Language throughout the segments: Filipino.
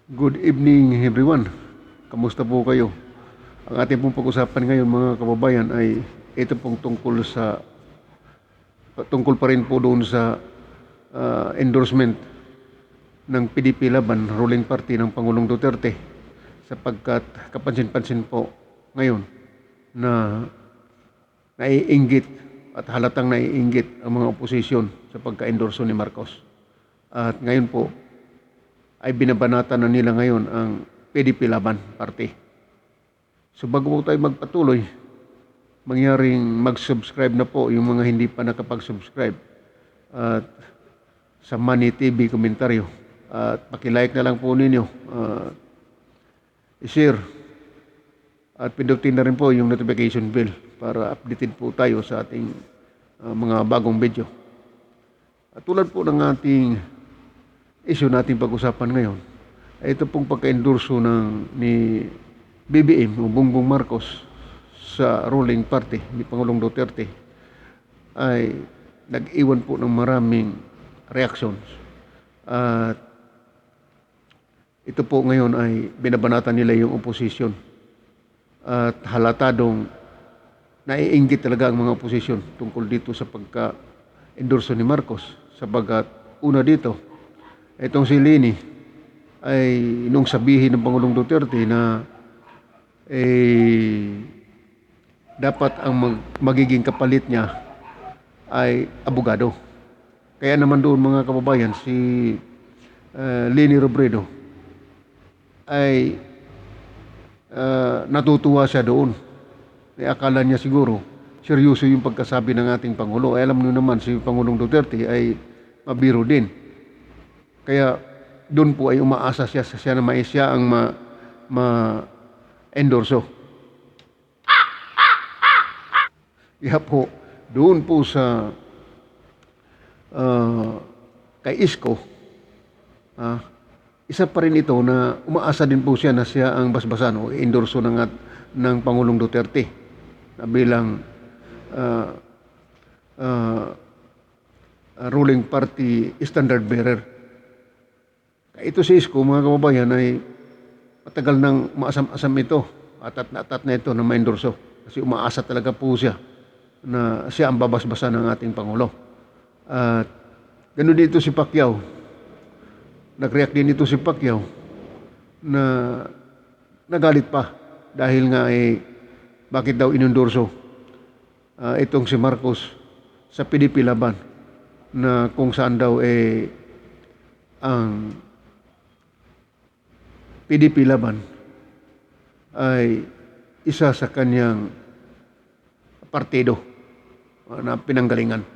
Good evening everyone. Kamusta po kayo? Ang ating pong pag-usapan ngayon mga kababayan ay ito pong tungkol pa rin po doon sa endorsement ng PDP Laban, ruling party ng Pangulong Duterte, sapagkat kapansin-pansin po ngayon na naiinggit at halatang naiinggit ang mga oposisyon sa pagka-endorso ni Marcos. At ngayon po ay binabanatan na nila ngayon ang PDP Laban Party. So bago po tayo magpatuloy, mangyaring mag-subscribe na po yung mga hindi pa nakapag-subscribe at sa Money TV komentaryo. At pakilike na lang po ninyo, i-share at pindutin na rin po yung notification bell para updated po tayo sa ating mga bagong video. At tulad po ng ating issue natin pag-usapan ngayon ay ito pong pagka-endorso ni BBM o Bongbong Marcos sa ruling party ni Pangulong Duterte ay nag-iwan po ng maraming reactions. At ito po ngayon ay binabanatan nila yung opposition at halatadong naiinggit talaga ang mga opposition tungkol dito sa pagka-endorso ni Marcos, sabagat una dito, itong si Lini ay nung sabihin ng Pangulong Duterte na dapat ang magiging kapalit niya ay abogado. Kaya naman doon mga kababayan, si Lini Robredo ay natutuwa siya doon. Akala niya siguro seryoso yung pagkasabi ng ating Pangulo. Alam niyo naman si Pangulong Duterte ay mabiro din. Kaya doon po ay umaasa siya na may siya ang ma-endorso. Kaya po, doon po sa kay Isko, isa pa rin ito na umaasa din po siya na siya ang basbasan o endorso ng Pangulong Duterte na bilang ruling party standard bearer. Ito si Isko, mga kababayan, ay matagal nang maasam-asam ito, atat na ito na ma-endorso. Kasi umaasa talaga po siya na siya ang babasbasa ng ating Pangulo. At ganoon dito si Pacquiao. Nag-react din ito si Pacquiao na nagalit pa dahil nga bakit daw inendorso itong si Marcos sa PDP Laban, na kung saan daw ang PDP Laban ay isa sa kanyang partido na pinanggalingan.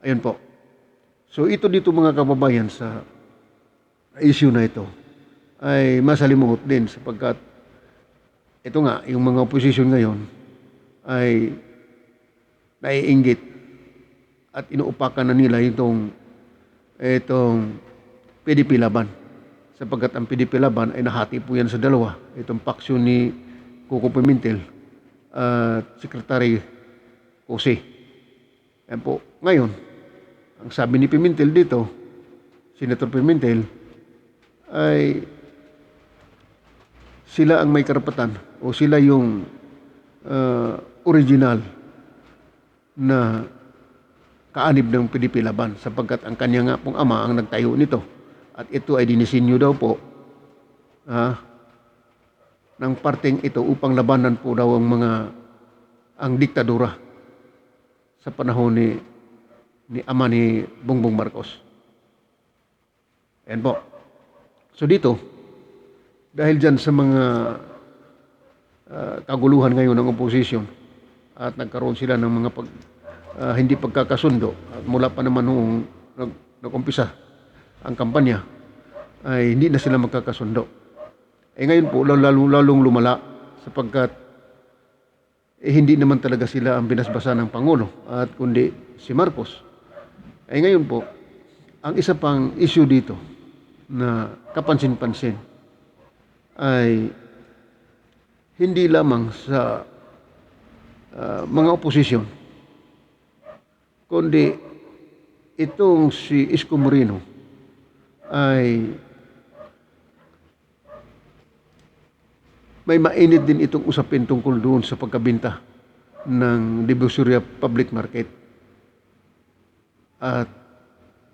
Ayun po. So ito dito mga kababayan sa issue na ito ay masalimuot din, sapagkat ito nga, yung mga opposition ngayon ay naiinggit at inuupakan na nila itong PDP Laban. Sapagkat ang PDP Laban ay nahati po yan sa dalawa. Itong paksyon ni Coco Pimentel at Secretary Jose. Yan po. Ngayon, ang sabi ni Pimentel dito, Senator Pimentel, ay sila ang may karapatan o sila yung original na kaanib ng PDP Laban, sapagkat ang kanya nga pong ama ang nagtayo nito. At ito ay dinisenyo daw po ng parteng ito upang labanan po daw ang diktadura sa panahon ni ama ni Bongbong Marcos. Ayan po. So dito, dahil dyan sa mga kaguluhan ngayon ng opposition at nagkaroon sila ng mga hindi pagkakasundo, at mula pa naman noong nag-umpisa ang kampanya ay hindi na sila magkakasundo. Ngayon po lalong lumala, sapagkat hindi naman talaga sila ang binasbasa ng Pangulo at kundi si Marcos. Ngayon po, ang isa pang issue dito na kapansin-pansin ay hindi lamang sa mga oposisyon, kundi itong si Isko Moreno ay may mainit din itong usapin tungkol doon sa pagkabinta ng Divisoria Public Market. At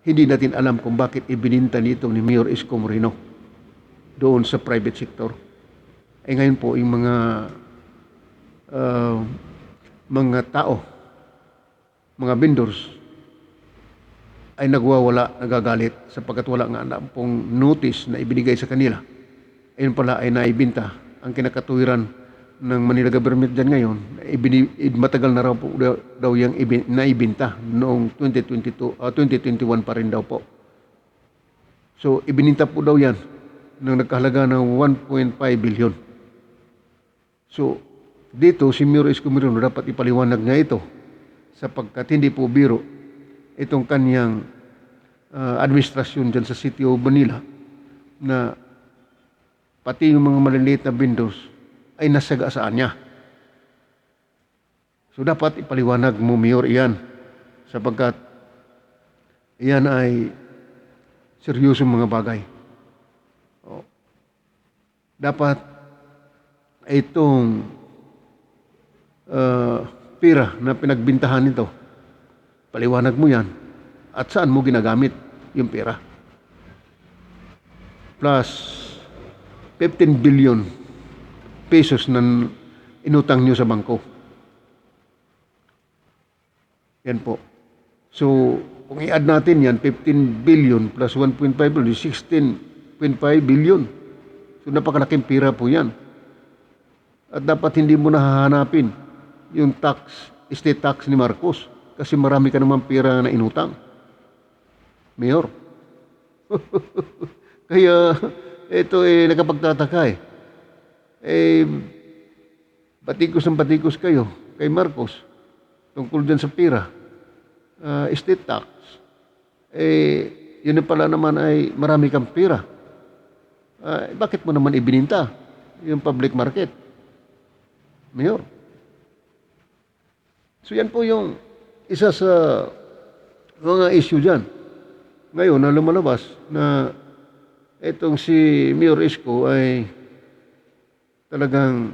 hindi natin alam kung bakit ibininta nito ni Mayor Isko Moreno doon sa private sector. Ngayon po yung mga tao, mga vendors ay nagwawala, nagagalit sapagkat wala nga pong notice na ibinigay sa kanila. Ayun pala ay naibinta. Ang kinakatuwiran ng Manila government dyan ngayon, matagal na raw po daw yung naibinta noong 2021 pa rin daw po. So, ibininta po daw yan nang nagkahalaga ng 1.5 billion. So, dito si Mayor Isko Moreno dapat ipaliwanag niya ito sapagkat hindi po biro itong kanyang administrasyon dyan sa City of Manila na pati yung mga maliliit na vendors ay nasagasaan niya. So dapat ipaliwanag mo, Mayor, iyan sapagkat iyan ay seryosong mga bagay. Dapat itong pera na pinagbintahan nito, paliwanag mo yan at saan mo ginagamit yung pera. Plus 15 billion pesos na inutang nyo sa bangko. Yan po. So, kung i-add natin yan, 15 billion plus 1.5 billion, 16.5 billion. So, napakalaking pera po yan. At dapat hindi mo nahahanapin yung estate tax ni Marcos kasi marami ka naman pera na inutang. Mayor. Kaya, ito nakapagtataka batikos kayo kay Marcos tungkol dyan sa pera. Estate tax. Yun na pala naman ay marami kang pera. Bakit mo naman ibininta yung public market? Mayor. So yan po yung isa sa mga issue dyan. Ngayon na lumalabas na itong si Mayor Isko ay talagang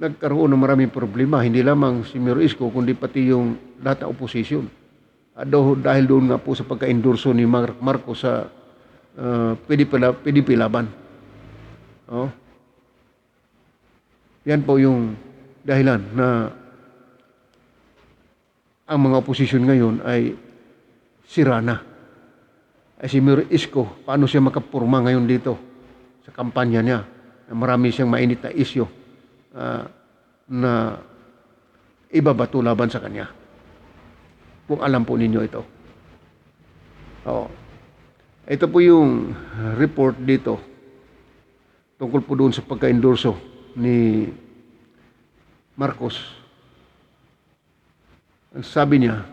nagkaroon ng maraming problema. Hindi lamang si Mayor Isko, kundi pati yung lahat ng oposisyon. Dahil doon nga po sa pagka-endorso ni Marcos sa PDP Laban. Yan po yung dahilan na ang mga oposisyon ngayon ay sira na. Si Mayor Isko, paano siya makapurma ngayon dito sa kampanya niya? Marami siyang mainit na isyo na ibabato laban sa kanya. Kung alam po ninyo ito. Ito po yung report dito tungkol po doon sa pagka-endorso ni Marcos. Ang sabi niya,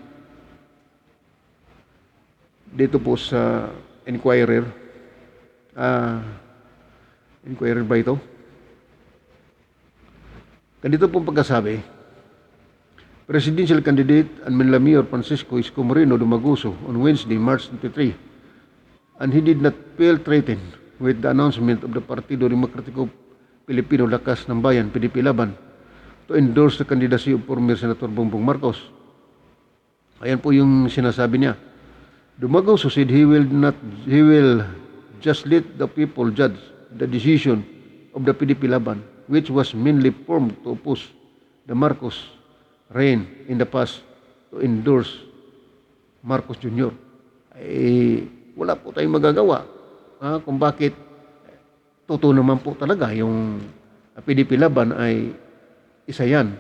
dito po sa Inquirer ba ito? Ganito po pagkasabi, Presidential candidate and Manila Mayor Francisco Isko Moreno Dumaguso on Wednesday, March 23, and he did not feel threatened with the announcement of the Partido Demokratiko Pilipino Lakas ng Bayan, PDP Laban, to endorse the candidacy of former Senator Bongbong Marcos. Ayan po yung sinasabi niya. Dumaguso said he will just let the people judge the decision of the PDP Laban, which was mainly formed to oppose the Marcos reign in the past to endorse Marcos Jr. Wala po tayong magagawa kung bakit totoo naman po talaga yung PDP Laban ay isa yan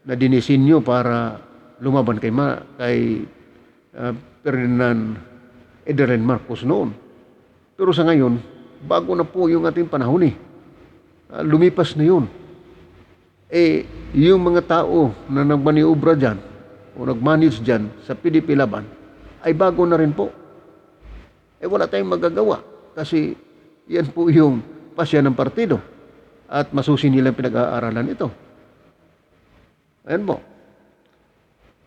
na dinisinyo para lumaban kay Ferdinand Ederen Marcos noon. Pero sa ngayon, bago na po yung ating panahon lumipas na yun. Yung mga tao na nagmaniobra dyan o nagmanage dyan sa PDP Laban ay bago na rin po. Wala tayong magagawa kasi yan po yung pasya ng partido at masusi nilang pinag-aaralan ito. Ayan po.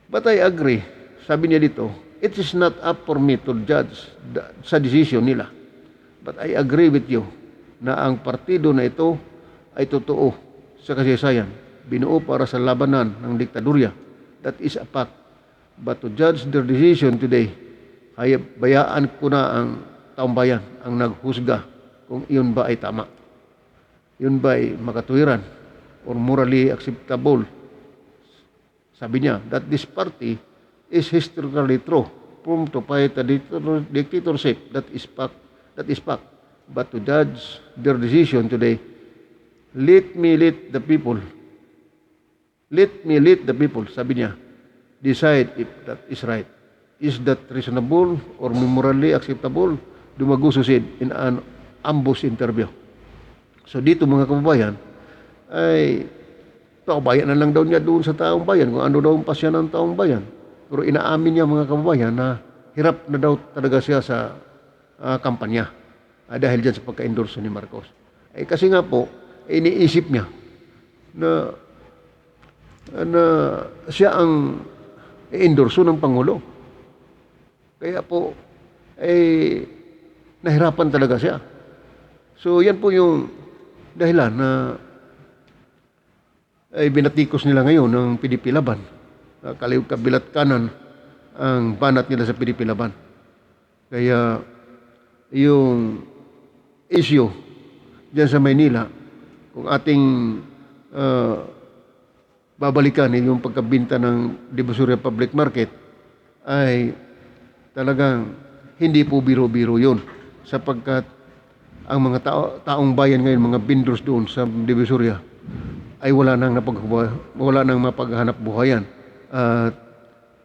But I agree, sabi niya dito, it is not up for me to judge sa decision nila But I agree with you na ang partido na ito ay totoo sa kasaysayan. Binuo para sa labanan ng diktadurya. That is a fact. But to judge their decision today, bayaan ko na ang taong bayan ang naghusga kung iyon ba ay tama. Yun ba ay makatuwiran or morally acceptable. Sabi niya that this party is historically true, from to fight a dictatorship. That is fact. But to judge their decision today, let me let the people, sabi niya, decide if that is right. Is that reasonable or morally acceptable? Dumaguso said in an ambush interview. So dito mga kababayan, ay taong bayan na lang daw niya doon sa taong bayan, kung ano daw ang pasya ng taong bayan. Pero inaamin niya mga kababayan na hirap na daw talaga siya sa kampanya dahil dyan sa pagka-endorso ni Marcos. Kasi nga po, iniisip niya na siya ang endorso ng Pangulo. Kaya po, nahirapan talaga siya. So yan po yung dahilan na ay binatikos nila ngayon ng PDP Laban. Kabilat kanan ang banat nila sa PDP Laban. Kaya yung issue dyan sa Maynila, kung ating babalikan yung pagkabinta ng Divisoria Public Market, ay talagang hindi po biro-biro yun, sapagkat ang mga taong bayan ngayon, mga vendors doon sa Divisoria, ay wala nang mapaghanap buhayan.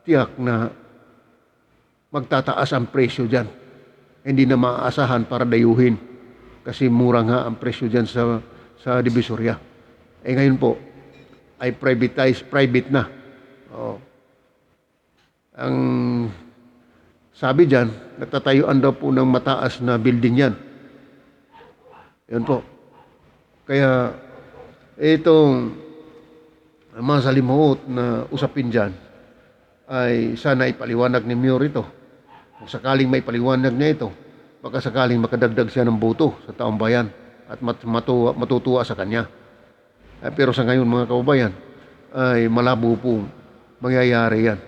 Tiyak na magtataas ang presyo dyan. Hindi na maaasahan para dayuhin kasi mura nga ang presyo dyan sa Divisoria. Ngayon po ay private na. Ang sabi dyan, natatayuan daw po ng mataas na building yan. Yan po. Kaya itong mga salimuot na usapin dyan ay sana ipaliwanag ni Mayor ito. Kung sakaling may paliwanag niya ito, baka sakaling makadagdag siya ng boto sa taong bayan at matutuwa sa kanya. Pero sa ngayon mga kababayan, ay malabo po mangyayari yan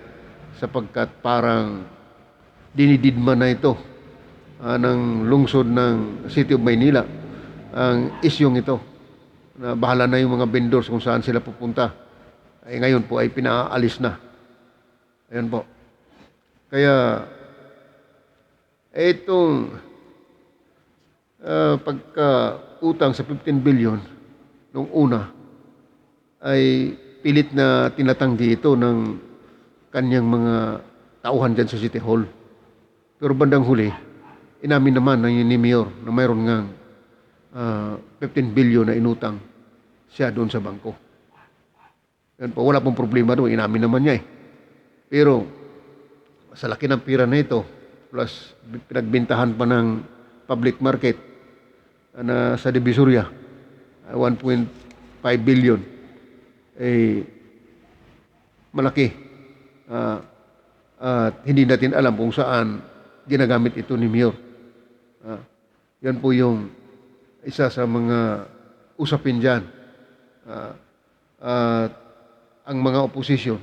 sapagkat parang dinididma na ito ng lungsod ng City of Maynila ang isyong ito na bahala na yung mga vendors kung saan sila pupunta. Ngayon po ay pinaalis na. Ayan po. Kaya itong pagka-utang sa 15 billion nung una ay pilit na tinatanggi ito ng kanyang mga tauhan dyan sa City Hall. Pero bandang huli, inamin naman ng ni Mayor na mayroon ngang 15 billion na inutang siya doon sa bangko. Yan po, wala pong problema doon, inamin naman niya Pero sa laki ng pira na ito, plus pinagbintahan pa ng public market na sa Divisoria, 1.5 billion, malaki. At hindi natin alam kung saan ginagamit ito ni Mayor. Yan po yung isa sa mga usapin dyan. Ang mga oposisyon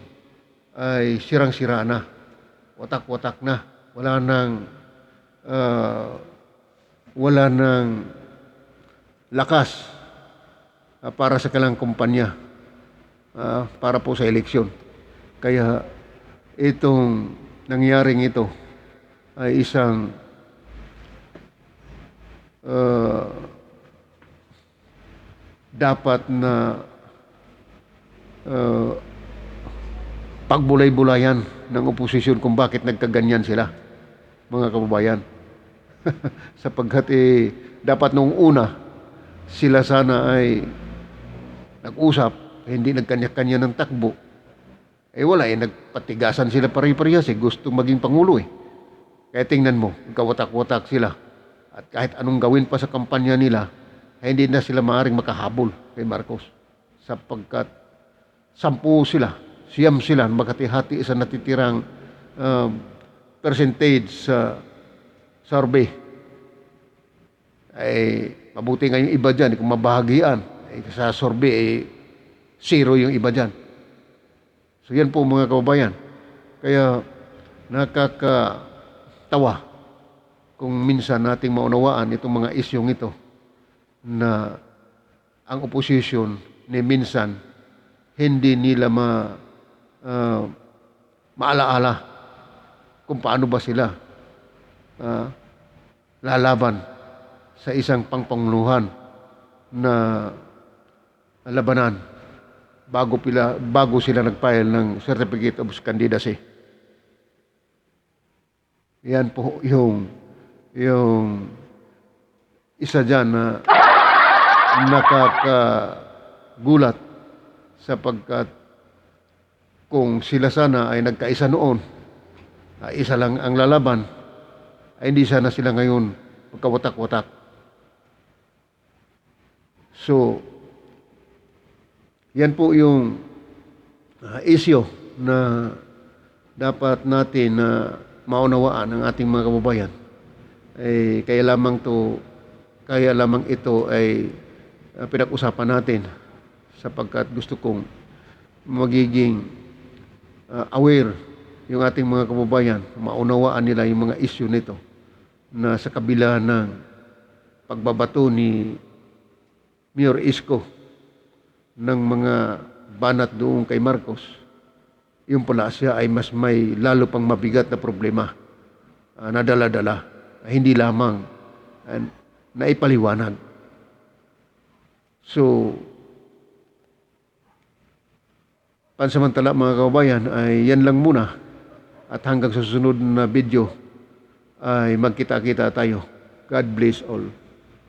ay sirang-sira na, watak-watak na, wala nang lakas para sa kanilang kumpanya para po sa eleksyon. Kaya itong nangyaring ito ay isang dapat na pagbulay-bulayan ng oposisyon kung bakit nagkaganyan sila, mga kababayan. Sapagkat dapat nung una sila sana ay nag-usap, hindi nagkanya-kanya ng takbo. Wala nagpatigasan sila pare-parehas gusto maging pangulo Kaya tingnan mo, kawatak-watak sila. At kahit anong gawin pa sa kampanya nila, hindi na sila maaaring makahabol kay Marcos. Sapagkat 10 sila, 9 sila, magkati-hati sa natitirang percentage sa survey. ay mabuti nga yung iba dyan, kung mabahagian, ay sa survey, ay zero yung iba dyan. So yan po mga kababayan. Kaya nakakatawa kung minsan nating maunawaan itong mga isyong ito na ang opposition ni minsan hindi nila maalaala kung paano ba sila lalaban sa isang pangpanguluhan na labanan bago sila nag-file ng Certificate of Candidacy. Yan po yung isa dyan na nakakagulat sapagkat kung sila sana ay nagkaisa noon, isa lang ang lalaban, ay hindi sana sila ngayon magkawatak-watak. So, yan po yung issue na dapat natin maunawaan ng ating mga kababayan. Kaya lamang ito ay pinag-usapan natin sapagkat gusto kong magiging aware yung ating mga kababayan, maunawaan nila yung mga issue nito na sa kabila ng pagbabato ni Mayor Isko ng mga banat doon kay Marcos, yung pala siya ay mas may lalo pang mabigat na problema na dala-dala, hindi lamang naipaliwanag. So, pansamantala mga kababayan, ay yan lang muna at hanggang sa susunod na video ay magkita-kita tayo. God bless all.